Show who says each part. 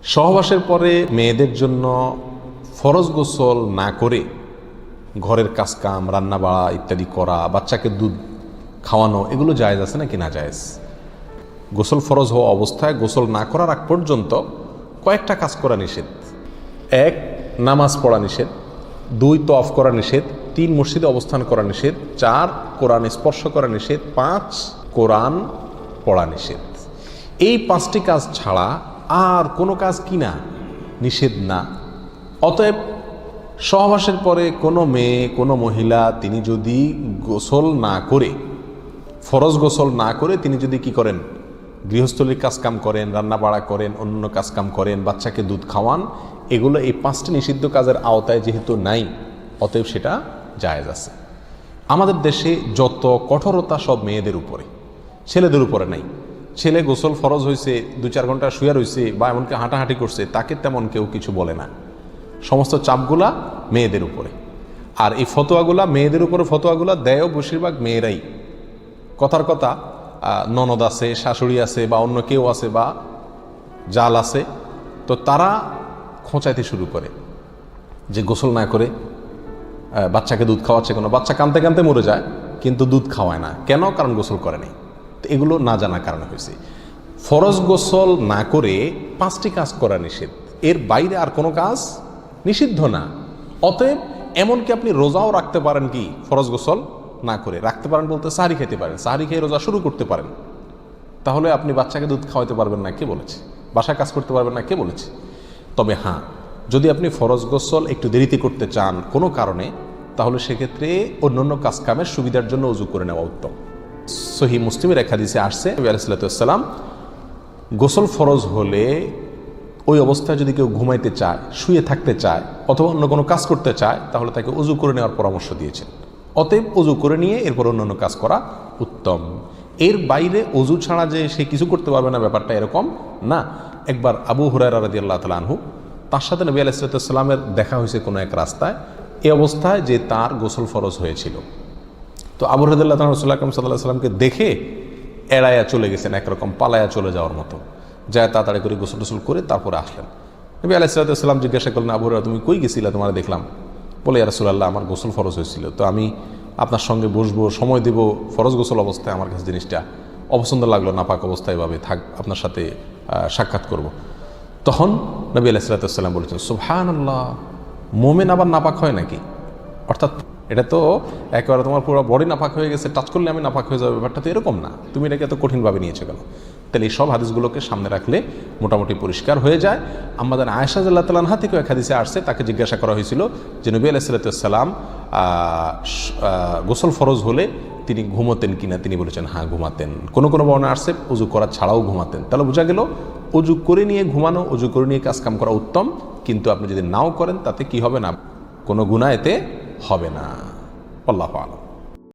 Speaker 1: সহবাসের পরে মেয়েদের জন্য ফরজ গোসল না করে ঘরের কাজকাম রান্না বাড়া ইত্যাদি করা, বাচ্চাকে দুধ খাওয়ানো, এগুলো জায়েজ আছে নাকি না জায়েজ? গোসল ফরজ হওয়া অবস্থায় গোসল না করার আগ পর্যন্ত কয়েকটা কাজ করা নিষেধ। 1, নামাজ পড়া নিষেধ। 2, তওয়াফ করা নিষেধ। 3, মসজিদে অবস্থান করা নিষেধ। 4, কোরআন স্পর্শ করা নিষেধ। 5, কোরআন পড়া নিষেধ। এই 5টি কাজ ছাড়া আর কোনো কাজ কিনা নিষেধ না। অতএব সহবাসের পরে কোনো মেয়ে, কোনো মহিলা তিনি যদি গোসল না করে, ফরজ গোসল না করে তিনি যদি কি করেন, গৃহস্থলীর কাজকাম করেন, রান্না বাড়া করেন, অন্য কাজকাম করেন, বাচ্চাকে দুধ খাওয়ান, এগুলো এই 5টি নিষিদ্ধ কাজের আওতায় যেহেতু নাই, অতএব সেটা জায়েজ আছে। আমাদের দেশে যত কঠোরতা সব মেয়েদের উপরে, ছেলেদের উপরে নাই। ছেলে গোসল ফরজ হয়েছে, 2-4 ঘন্টা শুয়ে রয়েছে বা এমনকি হাঁটাহাঁটি করছে, তাকে তেমন কেউ কিছু বলে না। সমস্ত চাপগুলা মেয়েদের উপরে। আর এই ফতোয়াগুলা মেয়েদের উপরে, ফতোয়াগুলা দেয়ও বেশিরভাগ মেয়েরাই। কথার কথা, ননদ আছে, শাশুড়ি আছে বা অন্য কেউ আছে বা জাল আছে, তো তারা খোঁচাইতে শুরু করে যে গোসল না করে বাচ্চাকে দুধ খাওয়াচ্ছে। কোনো বাচ্চা কাঁদতে কাঁদতে মরে যায় কিন্তু দুধ খাওয়ায় না, কেন? কারণ গোসল করে নাই। তো এগুলো না জানার কারণে হয়েছে। ফরজ গোসল না করে 5টি কাজ করা নিষেধ, এর বাইরে আর কোনো কাজ নিষিদ্ধ না। অতএব এমনকি আপনি রোজাও রাখতে পারেন, কি ফরজ গোসল না করে রাখতে পারেন বলতে সাহারি খেতে পারেন, সাহারি খেয়ে রোজা শুরু করতে পারেন। তাহলে আপনি বাচ্চাকে দুধ খাওয়াতে পারবেন না, কে বলেছে? বাসায় কাজ করতে পারবেন না, কে বলেছে? তবে হ্যাঁ, যদি আপনি ফরজ গোসল একটু দেরিতে করতে চান কোনো কারণে, তাহলে সেক্ষেত্রে অন্যান্য কাজকামের সুবিধার জন্য ওযু করে নেওয়া উত্তম। সহিহ মুসলিমের এক হাদিসে আসছে, নবী আলাইহিস সালাতু ওয়াস সালাম গোসল ফরজ হলে ওই অবস্থায় যদি কেউ ঘুমাইতে চায়, শুয়ে থাকতে চায় অথবা অন্য কোনো কাজ করতে চায়, তাহলে তাকে ওযু করে নেওয়ার পরামর্শ দিয়েছেন। অতএব ওযু করে নিয়ে এরপর অন্যান্য কাজ করা উত্তম। এর বাইরে ওযু ছাড়া যে সে কিছু করতে পারবে না, ব্যাপারটা এরকম না। একবার আবু হুরায়রা রাদিয়াল্লাহু তাআলা আনহু, তার সাথে নবী আলাইহিস সালাতু ওয়াস সালামের দেখা হয়েছে কোনো এক রাস্তায়, এই অবস্থায় যে তার গোসল ফরজ হয়েছিল। তো আবু হুরায়রা রাদিয়াল্লাহু তাআলা রাসূলুল্লাহ সাল্লাল্লাহু আলাইহি ওয়াসাল্লামকে দেখে এড়াইয়া চলে গেছেন, একরকম পালায়া চলে যাওয়ার মতো, যায় তাড়াতাড়ি করে গোসল টোসল করে তারপরে আসলেন। নবী আলাইহিস সালাতু ওয়াস সালাম জিজ্ঞাসা করলেন, আবু হুরায়রা তুমি কই গেছিলা, তোমার দেখলাম? বলে, ইয়া রাসূলুল্লাহ, আমার গোসল ফরজ হয়েছিল, তো আমি আপনার সঙ্গে বসবো, সময় দেব, ফরজ গোসল অবস্থায় আমার কাছে জিনিসটা অপছন্দ লাগলো, নাপাক অবস্থায় এভাবে থাক, আপনার সাথে সাক্ষাৎ করব। তখন নবী আলাইহিস সালাতু ওয়াস সালাম বলেছেন, সুবহানাল্লাহ, মোমেন আবার নাপাক হয় নাকি? অর্থাৎ এটা তো একেবারে তোমার পুরো বডি নাপাক হয়ে গেছে, টাচ করলে আমি নাপাক হয়ে যাবে, ব্যাপারটা তো এরকম না, তুমি এটাকে এত কঠিনভাবে নিয়েছো কেন? তাহলে এই সব হাদিসগুলোকে সামনে রাখলে মোটামুটি পরিষ্কার হয়ে যায়। আমাদের আয়েশা রাদিয়াল্লাহু তাআলা আনহা থেকে এক হাদিসে আসছে, তাকে জিজ্ঞাসা করা হয়েছিল যে নবী আলাইহিস সালাতু ওয়াস সালাম গোসল ফরজ হলে তিনি ঘুমাতেন কিনা? তিনি বলেছেন হ্যাঁ ঘুমাতেন। কোনো কোনো বর্ণনা আসছে ওযু করা ছাড়াও ঘুমাতেন। তাহলে বোঝা গেল ওযু করে নিয়ে ঘুমানো, ওযু করে নিয়ে কাজকাম করা উত্তম, কিন্তু আপনি যদি নাও করেন তাতে কি হবে না, কোনো গুনাহ এতে হবে না। আল্লাহু আ'লাম।